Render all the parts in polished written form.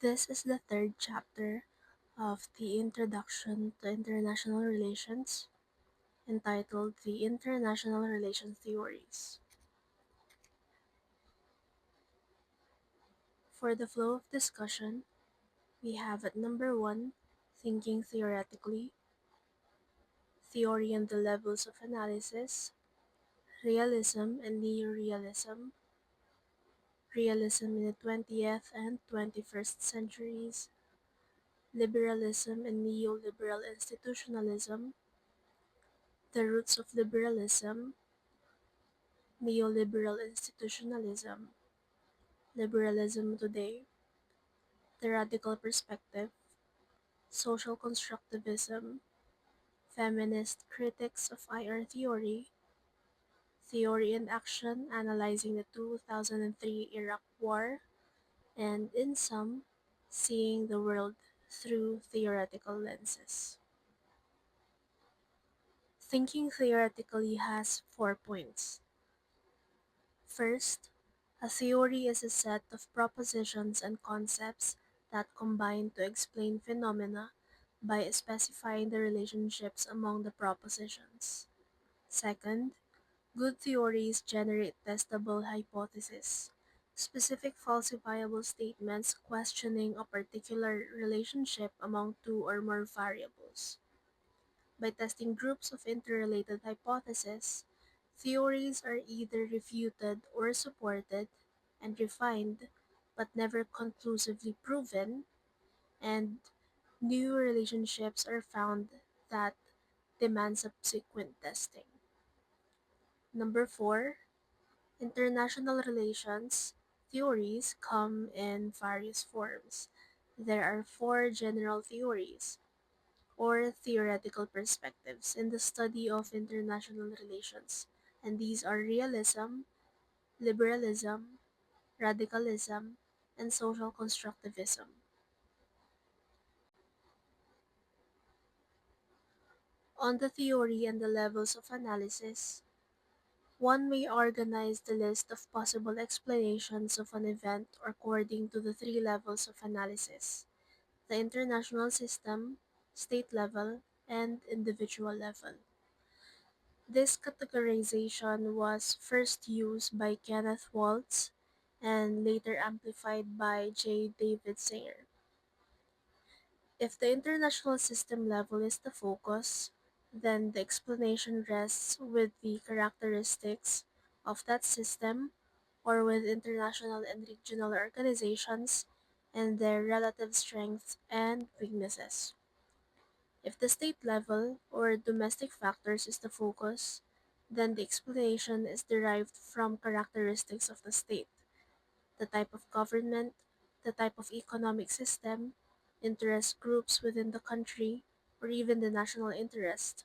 This is the third chapter of the Introduction to International Relations, entitled The International Relations Theories. For the flow of discussion, we have at number 1, Thinking Theoretically, Theory and the Levels of Analysis, Realism and Neorealism, Realism in the 20th and 21st centuries, Liberalism and Neoliberal Institutionalism, The Roots of Liberalism, Neoliberal Institutionalism, Liberalism Today, The Radical Perspective, Social Constructivism, Feminist Critics of IIR Theory, Theory and Action Analyzing the 2003 Iraq War, and in sum, Seeing the World Through Theoretical Lenses. Thinking theoretically has 4 points. First, a theory is a set of propositions and concepts that combine to explain phenomena by specifying the relationships among the propositions. Second, good theories generate testable hypotheses, specific falsifiable statements questioning a particular relationship among two or more variables. By testing groups of interrelated hypotheses, theories are either refuted or supported and refined, but never conclusively proven, and new relationships are found that demand subsequent testing. Number 4, international relations theories come in various forms. There are four general theories, or theoretical perspectives, in the study of international relations, and these are realism, liberalism, radicalism, and social constructivism. On the theory and the levels of analysis, one may organize the list of possible explanations of an event according to the three levels of analysis: the international system, state level, and individual level. This categorization was first used by Kenneth Waltz and later amplified by J. David Sayer. If the international system level is the focus, then the explanation rests with the characteristics of that system or with international and regional organizations and their relative strengths and weaknesses. If the state level or domestic factors is the focus, then the explanation is derived from characteristics of the state, the type of government, the type of economic system, interest groups within the country, or even the national interest.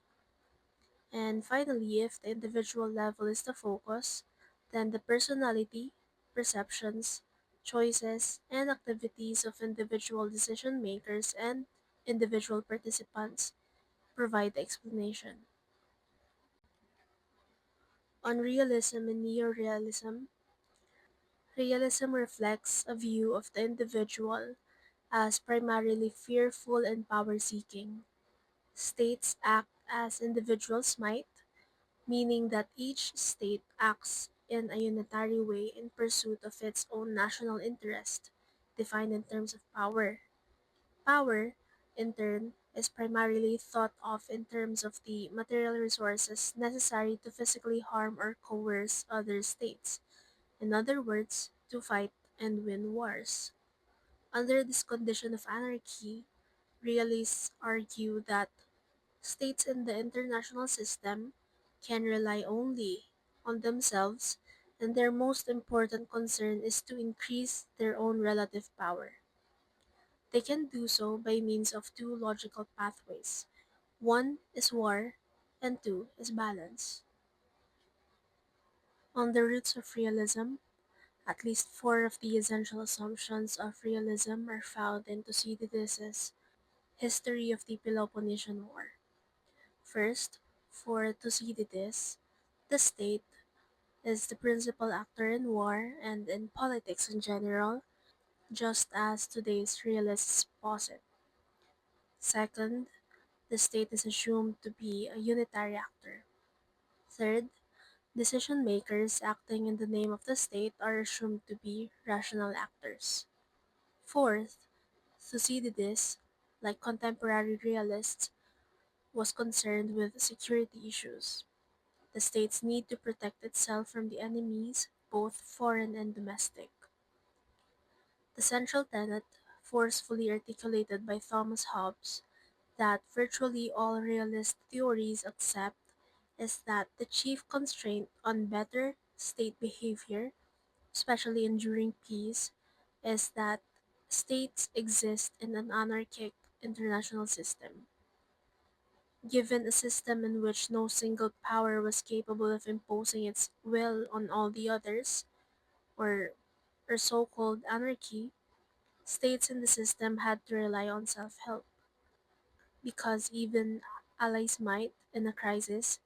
And finally, if the individual level is the focus, then the personality, perceptions, choices, and activities of individual decision makers and individual participants provide the explanation. On realism and neorealism, realism reflects a view of the individual as primarily fearful and power-seeking. States act as individuals might, meaning that each state acts in a unitary way in pursuit of its own national interest, defined in terms of power. Power, in turn, is primarily thought of in terms of the material resources necessary to physically harm or coerce other states. In other words, to fight and win wars. Under this condition of anarchy, realists argue that states in the international system can rely only on themselves, and their most important concern is to increase their own relative power. They can do so by means of two logical pathways. One is war, and two is balance. On the roots of realism, at least four of the essential assumptions of realism are found in Thucydides's History of the Peloponnesian War. First, for Thucydides, the state is the principal actor in war and in politics in general. just as today's realists posit. Second, the state is assumed to be a unitary actor. Third, decision makers acting in the name of the state are assumed to be rational actors. Fourth, Thucydides, like contemporary realists, was concerned with security issues. The state's need to protect itself from the enemies, both foreign and domestic. The central tenet, forcefully articulated by Thomas Hobbes, that virtually all realist theories accept is that the chief constraint on better state behavior, especially enduring peace, is that states exist in an anarchic international system. Given a system in which no single power was capable of imposing its will on all the others, or, or so called anarchy, states in the system had to rely on self help, because even allies might, in a crisis,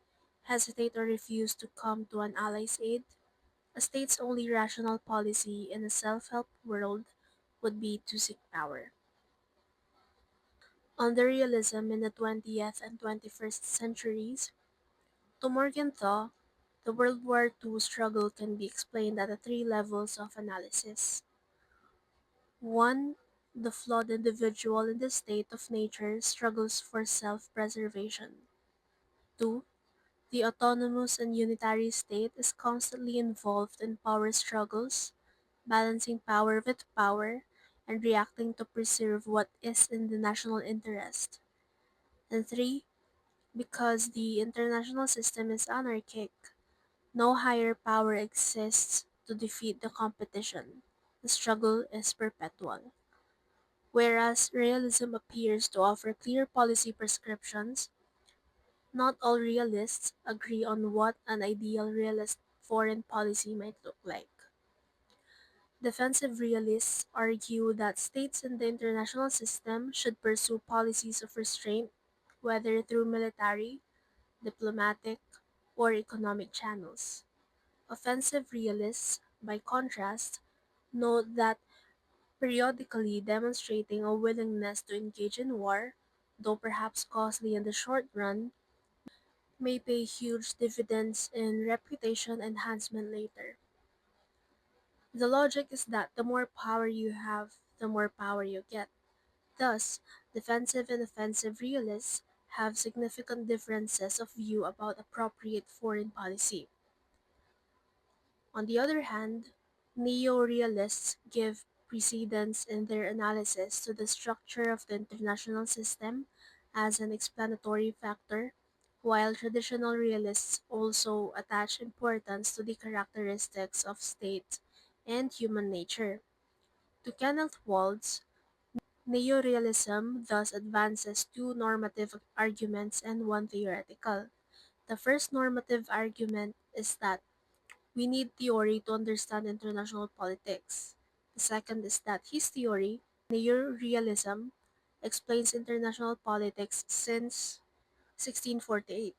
hesitate or refuse to come to an ally's aid. A state's only rational policy in a self help world would be to seek power. Under realism in the 20th and 21st centuries, to Morgenthau, the World War II struggle can be explained at the three levels of analysis. 1. The flawed individual in the state of nature struggles for self preservation. 2. The autonomous and unitary state is constantly involved in power struggles, balancing power with power, and reacting to preserve what is in the national interest. And 3. Because the international system is anarchic, no higher power exists to defeat the competition. The struggle is perpetual. Whereas realism appears to offer clear policy prescriptions, not all realists agree on what an ideal realist foreign policy might look like. Defensive realists argue that states in the international system should pursue policies of restraint, whether through military, diplomatic, or economic channels. Offensive realists, by contrast, note that periodically demonstrating a willingness to engage in war, though perhaps costly in the short run, may pay huge dividends in reputation enhancement later. The logic is that the more power you have, the more power you get. Thus, defensive and offensive realists have significant differences of view about appropriate foreign policy. On the other hand, neo-realists give precedence in their analysis to the structure of the international system as an explanatory factor, while traditional realists also attach importance to the characteristics of state and human nature. To Kenneth Waltz, neo-realism thus advances two normative arguments and one theoretical. The first normative argument is that we need theory to understand international politics. The second is that his theory, neorealism, explains international politics since 1648,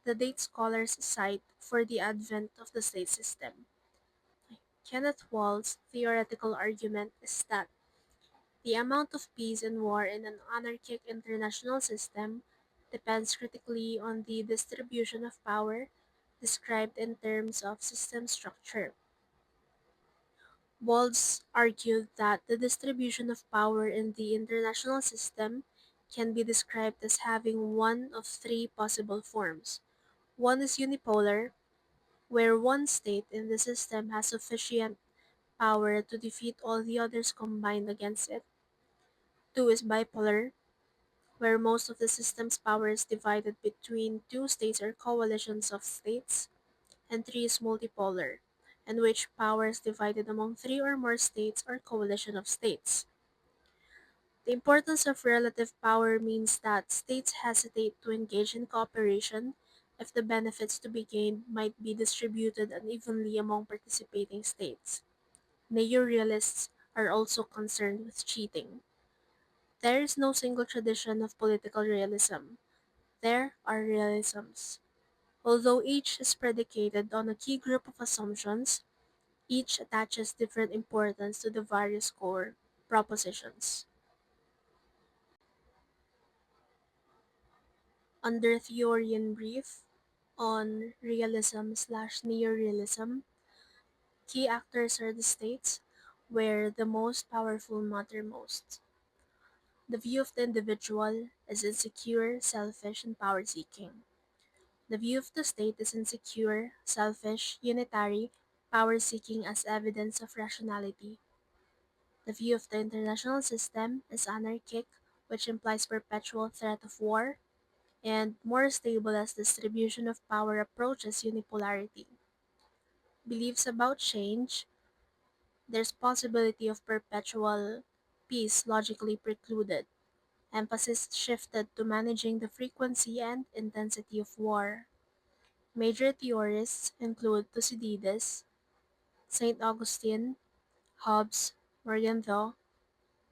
the date scholars cite for the advent of the state system. Kenneth Wall's theoretical argument is that the amount of peace and war in an anarchic international system depends critically on the distribution of power described in terms of system structure. Walz argued that the distribution of power in the international system can be described as having one of three possible forms. One is unipolar, where one state in the system has sufficient power to defeat all the others combined against it. Two is bipolar, where most of the system's power is divided between two states or coalitions of states. And three is multipolar, in which power is divided among three or more states or coalition of states. The importance of relative power means that states hesitate to engage in cooperation if the benefits to be gained might be distributed unevenly among participating states. Neo-realists are also concerned with cheating. There is no single tradition of political realism. There are realisms. Although each is predicated on a key group of assumptions, Each attaches different importance to the various core propositions. Under theory in brief, on realism/neorealism, key actors are the states where the most powerful matter most. The view of the individual is insecure, selfish, and power seeking. The view of the state is insecure, selfish, unitary, power seeking as evidence of rationality. The view of the international system is anarchic, which implies perpetual threat of war, and more stable as distribution of power approaches unipolarity. Beliefs about change, there's possibility of perpetual peace logically precluded. Emphasis shifted to managing the frequency and intensity of war. Major theorists include Thucydides, Saint Augustine, Hobbes, Morgenthau,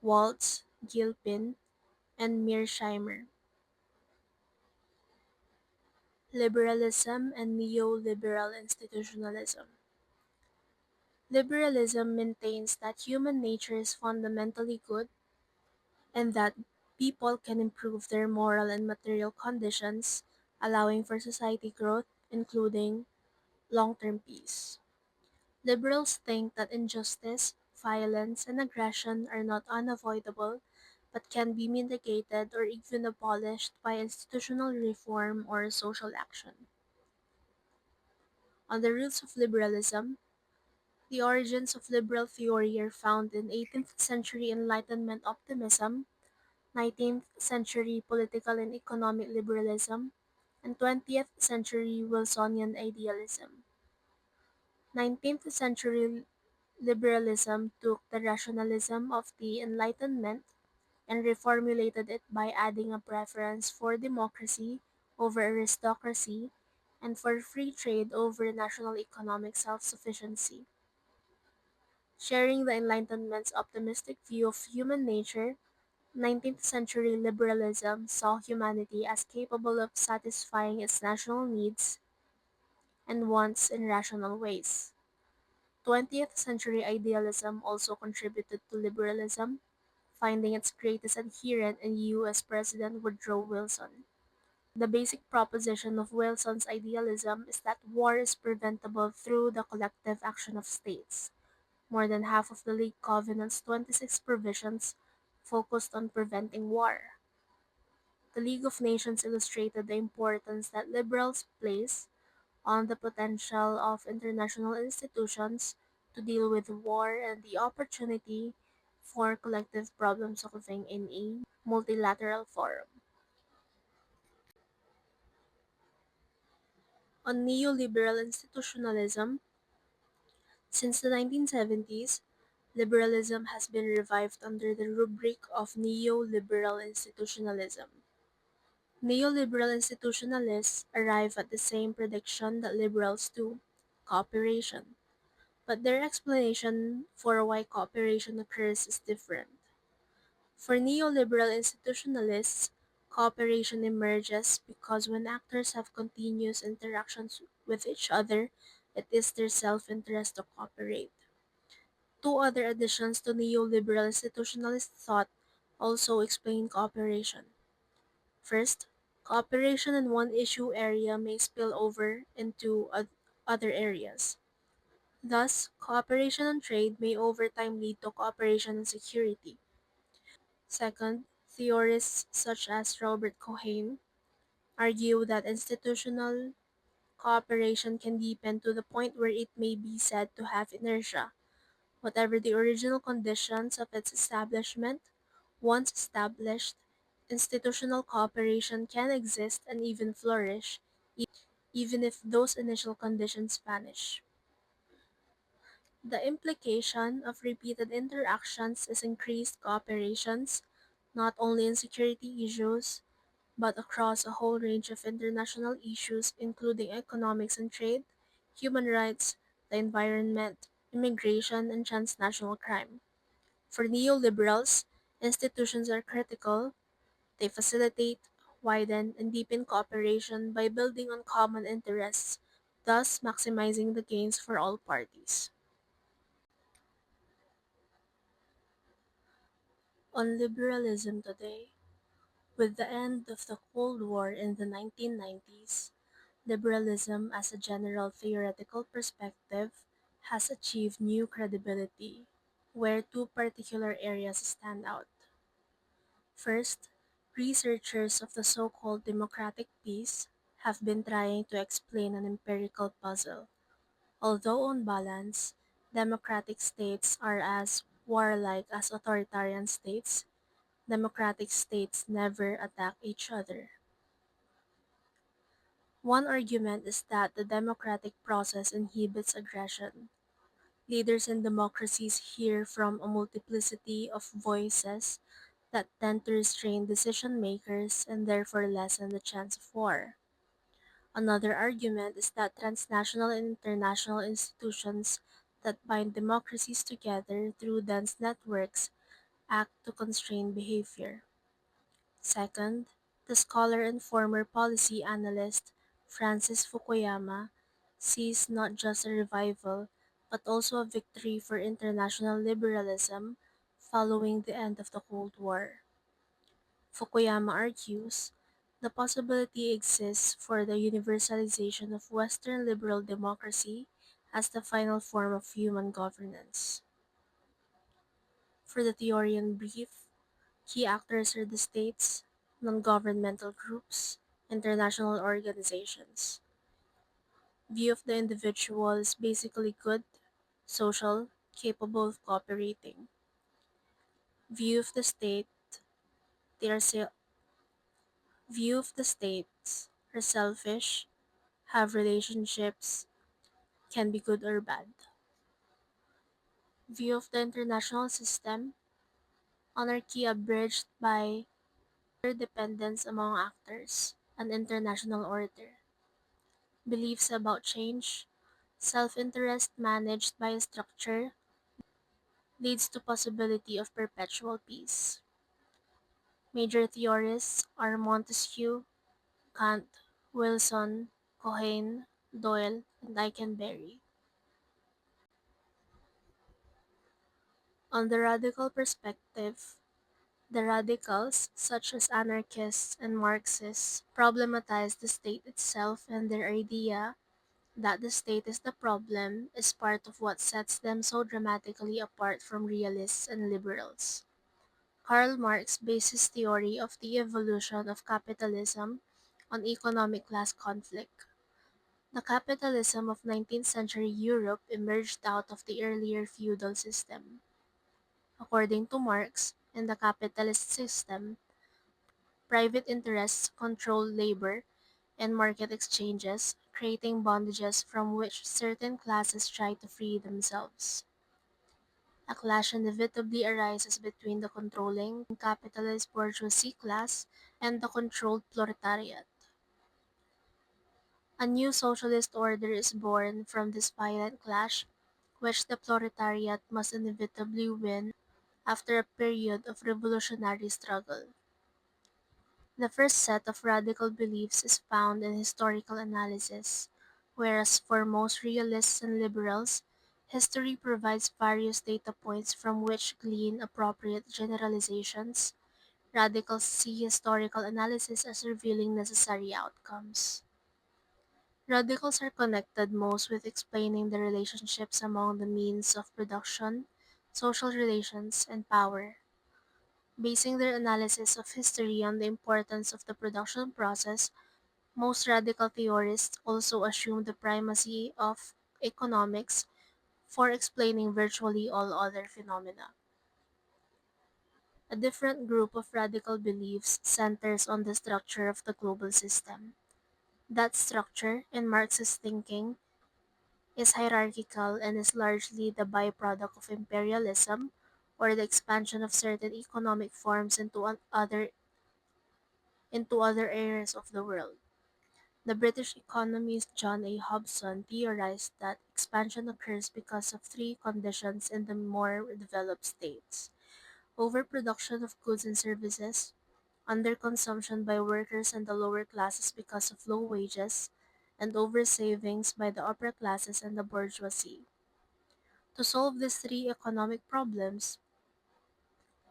Waltz, Gilpin, and Mearsheimer. Liberalism and neoliberal institutionalism. Liberalism maintains that human nature is fundamentally good and that people can improve their moral and material conditions, allowing for society growth, including long term peace. Liberals think that injustice, violence, and aggression are not unavoidable but can be mitigated or even abolished by institutional reform or social action. On the roots of liberalism, the origins of liberal theory are found in 18th century Enlightenment optimism, 19th century political and economic liberalism, and 20th century Wilsonian idealism. 19th century liberalism took the rationalism of the Enlightenment and reformulated it by adding a preference for democracy over aristocracy and for free trade over national economic self sufficiency. Sharing the Enlightenment's optimistic view of human nature, 19th century liberalism saw humanity as capable of satisfying its national needs and wants in rational ways. 20th century idealism also contributed to liberalism, finding its greatest adherent in US President Woodrow Wilson. The basic proposition of Wilson's idealism is that war is preventable through the collective action of states. More than half of the League Covenant's 26 provisions focused on preventing war. The League of Nations illustrated the importance that liberals place on the potential of international institutions to deal with war and the opportunity for collective problem solving in a multilateral forum. On neoliberal institutionalism, since the 1970s, liberalism has been revived under the rubric of neoliberal institutionalism. Neoliberal institutionalists arrive at the same prediction that liberals do: cooperation. But their explanation for why cooperation occurs is different. For neoliberal institutionalists, cooperation emerges because when actors have continuous interactions with each other, it is their self interest to cooperate. Two other additions to neoliberal institutionalist thought also explain cooperation. First, cooperation in one issue area may spill over into other areas. Thus, cooperation on trade may over time lead to cooperation on security. Second, theorists such as Robert Cohen argue that institutional cooperation can deepen to the point where it may be said to have inertia. Whatever the original conditions of its establishment, once established, institutional cooperation can exist and even flourish, even if those initial conditions vanish. The implication of repeated interactions is increased cooperations, not only in security issues, but across a whole range of international issues, including economics and trade, human rights, the environment, immigration, and transnational crime. For neoliberals, institutions are critical. They facilitate, widen, and deepen cooperation by building on common interests, thus maximizing the gains for all parties. On liberalism today, with the end of the Cold War in the 1990s, liberalism as a general theoretical perspective has achieved new credibility, where two particular areas stand out. First, researchers of the so-called democratic peace have been trying to explain an empirical puzzle. Although on balance, democratic states are as warlike as authoritarian states, democratic states never attack each other. One argument is that the democratic process inhibits aggression. Leaders in democracies hear from a multiplicity of voices that tend to restrain decision makers and therefore lessen the chance of war. Another argument is that transnational and international institutions that bind democracies together through dense networks act to constrain behavior. Second, the scholar and former policy analyst Francis Fukuyama sees not just a revival, but also a victory for international liberalism following the end of the Cold War. Fukuyama argues the possibility exists for the universalization of Western liberal democracy as the final form of human governance. For the theory in brief, key actors are the states, non-governmental groups, international organizations. View of the individual is basically good, social, capable of cooperating. View of the state, they are se- view of the states are selfish, have relationships, can be good or bad. View of the international system, anarchy abridged by interdependence among actors, an international order. Beliefs about change, self-interest managed by a structure leads to possibility of perpetual peace. Major theorists are Montesquieu, Kant, Wilson, Cohen, Doyle, and Eikenberry. On the radical perspective, the radicals, such as anarchists and Marxists, problematize the state itself, and their idea that the state is the problem is part of what sets them so dramatically apart from realists and liberals. Karl Marx based his theory of the evolution of capitalism on economic class conflict. The capitalism of 19th century Europe emerged out of the earlier feudal system. According to Marx, in the capitalist system, private interests control labor and market exchanges, creating bondages from which certain classes try to free themselves. A clash inevitably arises between the controlling capitalist bourgeoisie class and the controlled proletariat. A new socialist order is born from this violent clash, which the proletariat must inevitably win after a period of revolutionary struggle. The first set of radical beliefs is found in historical analysis, whereas for most realists and liberals, history provides various data points from which glean appropriate generalizations. Radicals see historical analysis as revealing necessary outcomes. Radicals are connected most with explaining the relationships among the means of production, social relations, and power. Basing their analysis of history on the importance of the production process, most radical theorists also assume the primacy of economics for explaining virtually all other phenomena. A different group of radical beliefs centers on the structure of the global system. That structure, in Marxist thinking, is hierarchical and is largely the byproduct of imperialism or the expansion of certain economic forms into other areas of the world. The British economist John A. Hobson theorized that expansion occurs because of three conditions in the more developed states: overproduction of goods and services, underconsumption by workers and the lower classes because of low wages, and oversavings by the upper classes and the bourgeoisie. To solve these three economic problems,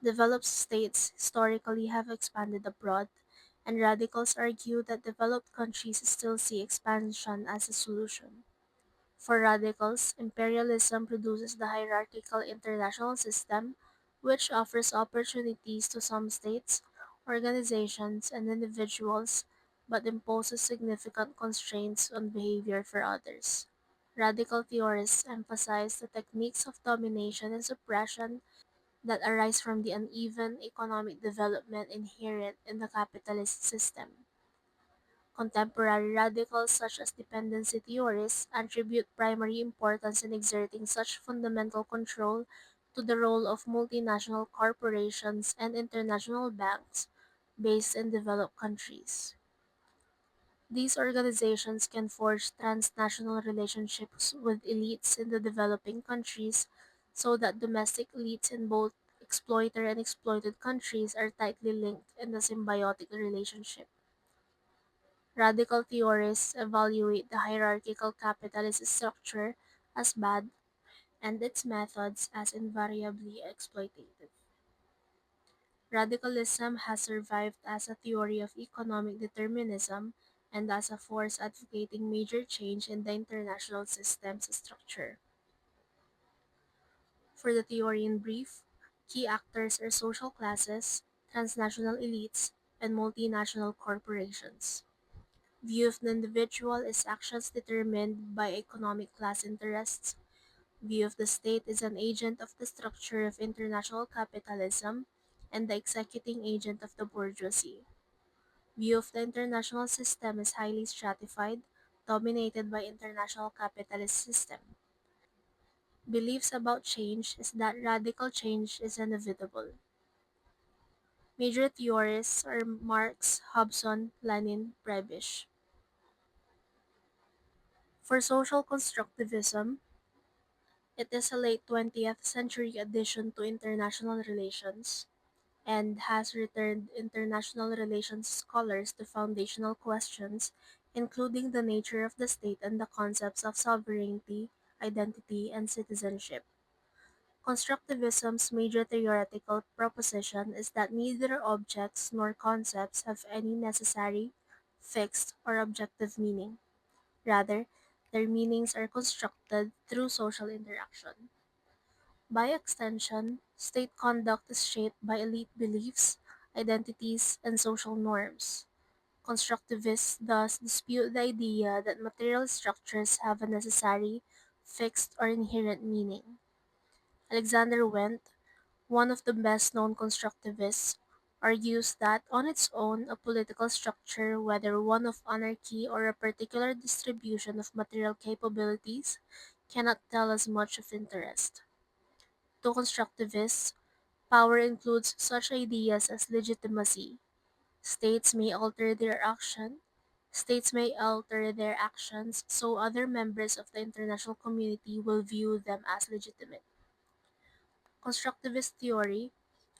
Developed states historically have expanded abroad, and radicals argue that developed countries still see expansion as a solution. For radicals, imperialism produces the hierarchical international system, which offers opportunities to some states, organizations, and individuals, but imposes significant constraints on behavior for others. Radical theorists emphasize the techniques of domination and suppression that arise from the uneven economic development inherent in the capitalist system. Contemporary radicals such as dependency theorists attribute primary importance in exerting such fundamental control to the role of multinational corporations and international banks based in developed countries. These organizations can forge transnational relationships with elites in the developing countries so that domestic elites in both exploiter and exploited countries are tightly linked in a symbiotic relationship. Radical theorists evaluate the hierarchical capitalist structure as bad and its methods as invariably exploitative. Radicalism has survived as a theory of economic determinism and as a force advocating major change in the international system's structure. For the theory in brief, key actors are social classes, transnational elites, and multinational corporations. View of the individual is actions determined by economic class interests. View of the state is an agent of the structure of international capitalism and the executing agent of the bourgeoisie. View of the international system is highly stratified, dominated by international capitalist system. Beliefs about change is that radical change is inevitable. Major theorists are Marx, Hobson, Lenin, Prebisch. For social constructivism, it is a late 20th century addition to international relations and has returned international relations scholars to foundational questions, including the nature of the state and the concepts of sovereignty, identity, and citizenship. Constructivism's major theoretical proposition is that neither objects nor concepts have any necessary, fixed, or objective meaning. Rather, their meanings are constructed through social interaction. By extension, state conduct is shaped by elite beliefs, identities, and social norms. Constructivists thus dispute the idea that material structures have a necessary, fixed, or inherent meaning. Alexander Wendt, one of the best known constructivists, argues that on its own a political structure, whether one of anarchy or a particular distribution of material capabilities, cannot tell us much of interest. To constructivists, power includes such ideas as legitimacy. States may alter their action. States may alter their actions so other members of the international community will view them as legitimate. Constructivist theory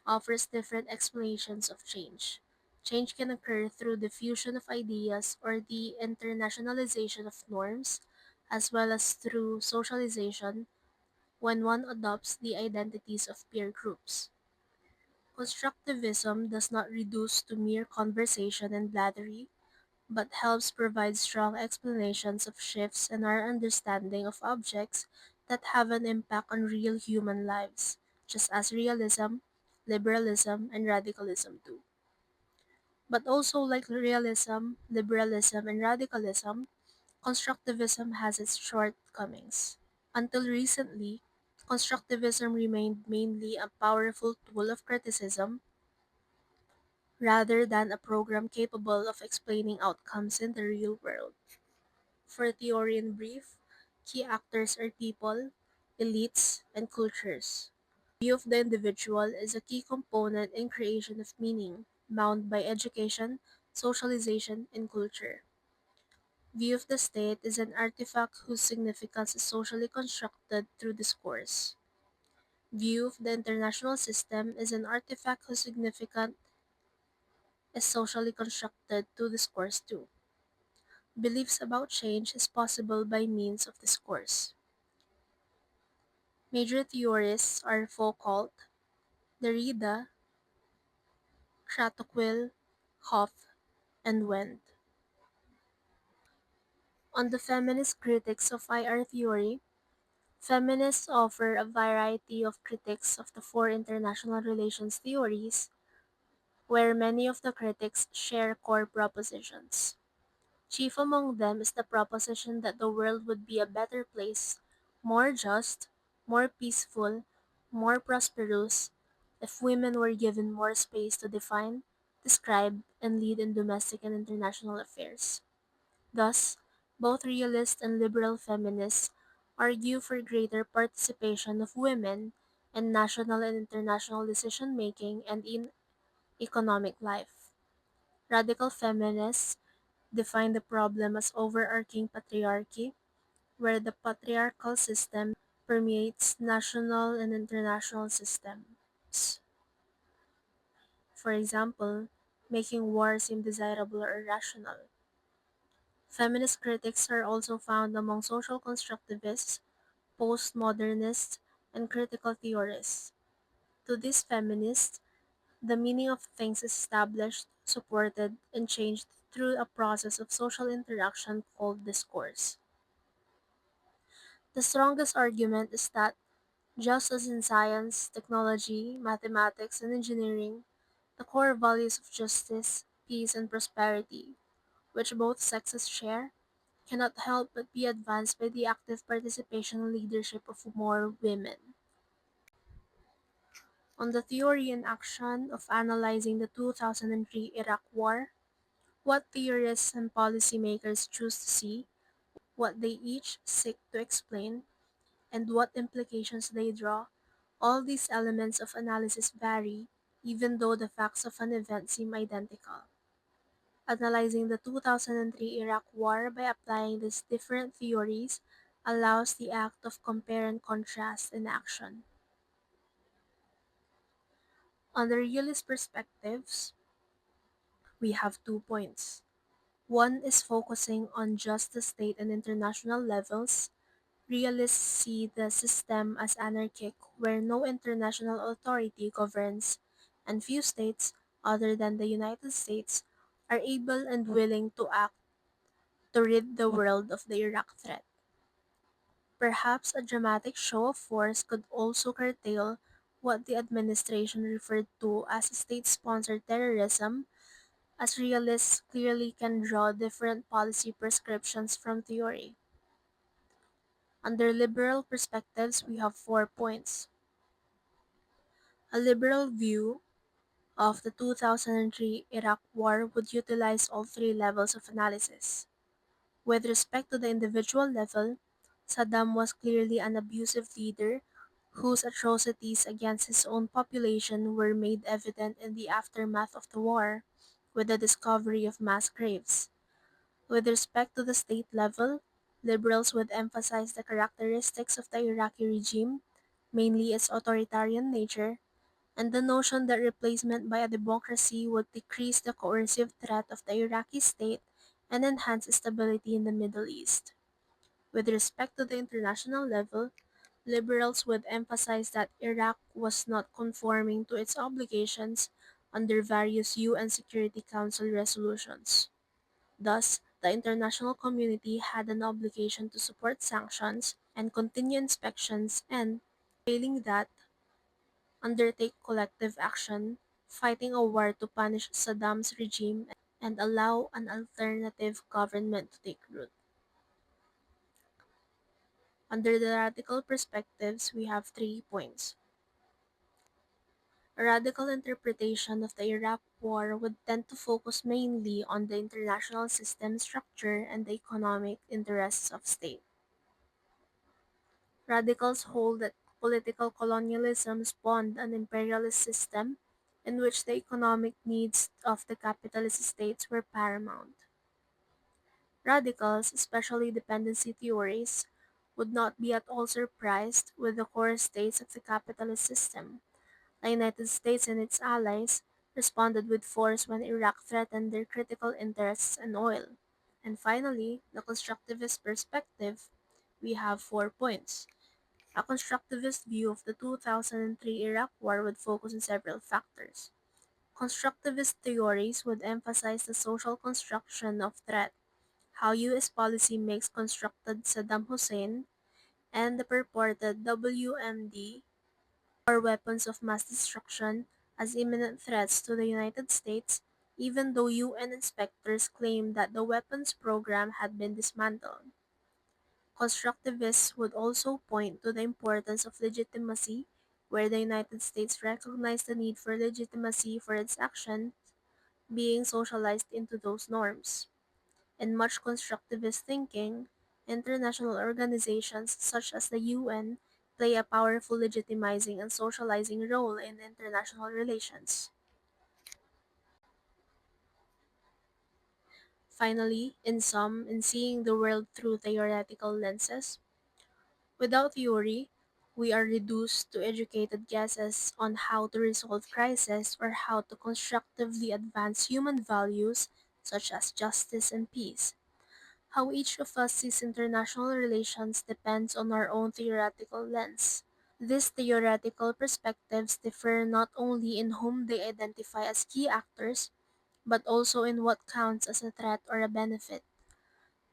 offers different explanations of change. Change can occur through the fusion of ideas or the internationalization of norms, as well as through socialization when one adopts the identities of peer groups. Constructivism does not reduce to mere conversation and blattery, but helps provide strong explanations of shifts in our understanding of objects that have an impact on real human lives, just as realism, liberalism, and radicalism do. But also, like realism, liberalism, and radicalism, constructivism has its shortcomings. Until recently, constructivism remained mainly a powerful tool of criticism rather than a program capable of explaining outcomes in the real world. For theory in brief, key actors are people, elites, and cultures. View of the individual is a key component in creation of meaning, bound by education, socialization, and culture. View of the state is an artifact whose significance is socially constructed through discourse. View of the international system is an artifact whose significance is socially constructed through discourse too. Beliefs about change is possible by means of discourse. Major theorists are Foucault, Derrida, Chateauquil, Hoff, and Wendt. On the feminist critics of IR theory, feminists offer a variety of critiques of the four international relations theories, where many of the critics share core propositions. Chief among them is the proposition that the world would be a better place, more just, more peaceful, more prosperous, if women were given more space to define, describe, and lead in domestic and international affairs. Thus, both realist and liberal feminists argue for greater participation of women in national and international decision making and in economic life. Radical feminists define the problem as overarching patriarchy, where the patriarchal system permeates national and international systems. For example, making war seem desirable or irrational. Feminist critics are also found among social constructivists, postmodernists, and critical theorists. To these feminists, the meaning of things is established, supported, and changed through a process of social interaction called discourse. The strongest argument is that, just as in science, technology, mathematics, and engineering, the core values of justice, peace, and prosperity, which both sexes share, cannot help but be advanced by the active participation and leadership of more women. On the theory and action of analyzing the 2003 Iraq War, what theorists and policymakers choose to see, what they each seek to explain, and what implications they draw, all these elements of analysis vary, even though the facts of an event seem identical. Analyzing the 2003 Iraq War by applying these different theories allows the act of compare and contrast in action. On the realist perspectives, we have 2 points. One is focusing on just the state and international levels. Realists see the system as anarchic, where no international authority governs, and few states, other than the United States, are able and willing to act to rid the world of the Iraq threat. Perhaps a dramatic show of force could also curtail what the administration referred to as state sponsored terrorism, as realists clearly can draw different policy prescriptions from theory. Under liberal perspectives, we have 4 points. A liberal view of the 2003 Iraq War would utilize all three levels of analysis. With respect to the individual level, Saddam was clearly an abusive leader whose atrocities against his own population were made evident in the aftermath of the war, with the discovery of mass graves. With respect to the state level, liberals would emphasize the characteristics of the Iraqi regime, mainly its authoritarian nature, and the notion that replacement by a democracy would decrease the coercive threat of the Iraqi state and enhance stability in the Middle East. With respect to the international level, liberals would emphasize that Iraq was not conforming to its obligations under various UN Security Council resolutions. Thus, the international community had an obligation to support sanctions and continue inspections and, failing that, undertake collective action, fighting a war to punish Saddam's regime and allow an alternative government to take root. Under the radical perspectives, we have 3 points. A radical interpretation of the Iraq War would tend to focus mainly on the international system structure and the economic interests of state. Radicals hold that political colonialism spawned an imperialist system in which the economic needs of the capitalist states were paramount. Radicals, especially dependency theorists, would not be at all surprised with the core states of the capitalist system. The United States and its allies responded with force when Iraq threatened their critical interests in oil. And finally, the constructivist perspective, we have 4 points. A constructivist view of the 2003 Iraq War would focus on several factors. Constructivist theories would emphasize the social construction of threat, how U.S. policy makes constructed Saddam Hussein, and the purported WMD, or weapons of mass destruction, as imminent threats to the United States, even though UN inspectors claimed that the weapons program had been dismantled. Constructivists would also point to the importance of legitimacy, where the United States recognized the need for legitimacy for its actions being socialized into those norms. In much constructivist thinking, international organizations such as the UN play a powerful legitimizing and socializing role in international relations. Finally, in sum, in seeing the world through theoretical lenses, without theory, we are reduced to educated guesses on how to resolve crises or how to constructively advance human values such as justice and peace. How each of us sees international relations depends on our own theoretical lens. These theoretical perspectives differ not only in whom they identify as key actors, but also in what counts as a threat or a benefit.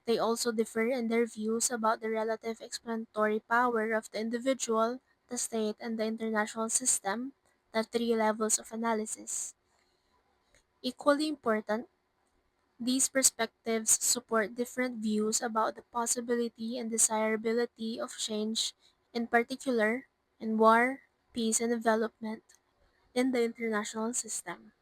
They also differ in their views about the relative explanatory power of the individual, the state, and the international system, the three levels of analysis. Equally important, these perspectives support different views about the possibility and desirability of change, in particular, in war, peace, and development in the international system.